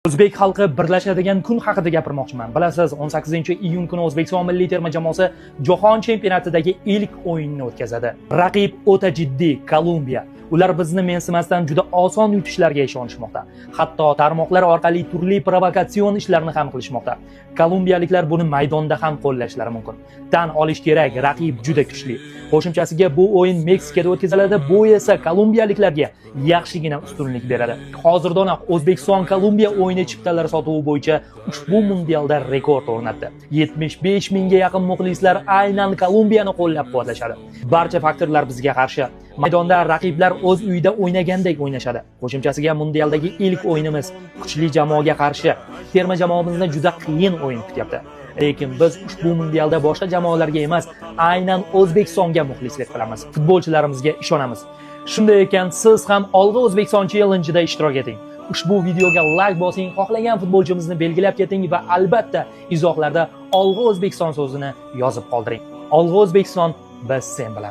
O'zbek xalqi birlashadigan kun haqida gapirmoqchiman. Bilasiz, 18-iyun kuni O'zbekiston milliy terma jamoasi Jahon chempionatidagi ilk o'yinni o'tkazadi. Raqib o'ta jiddiy Kolumbiya. Ular bizni mensimasdan juda oson yutishlarga ishonishmoqda. Hatto tarmoqlar orqali turli provokatsion ishlarni ham qilishmoqda. Kolumbiyaliklar buni maydonda ham qo'llashlari mumkin. Tan olish kerak, raqib juda kuchli. Qo'shimchasiga bu o'yin Meksikada o'tkaziladi, bu esa kolumbiyaliklarga yaxshigina ustunlik beradi. Hozirdanoq O'zbekiston Kolumbiya o'yini chiptalari sotuvi bo'yicha ushbu mundialda rekord o'rnatdi. 75 mingga yaqin muxlislar aynan Kolumbiyani qo'llab-quvvatlashadi. Barcha faktorlar bizga qarshi. Maydonda raqiblar o'z uyida o'ynagandek o'ynashadi. Qo'shimchasiga mundialdagi ilk o'yinimiz kuchli jamoaga qarshi. Terma jamoamizni juda qiyin o'yin kutyapti. Lekin biz ushbu mundialda boshqa jamoalarga emas, aynan O'zbekistonga muxlislik qilamiz. Futbolchilarimizga ishonamiz. Shunday ekan, siz ham Olg'a O'zbekiston challenge'ida ishtirok eting. Ushbu videoga like bosing, xohlagan futbolchimizni belgilab keting va albatta izohlarda Olg'a O'zbekiston so'zini yozib qoldiring. Olg'a O'zbekiston, biz sen bilan.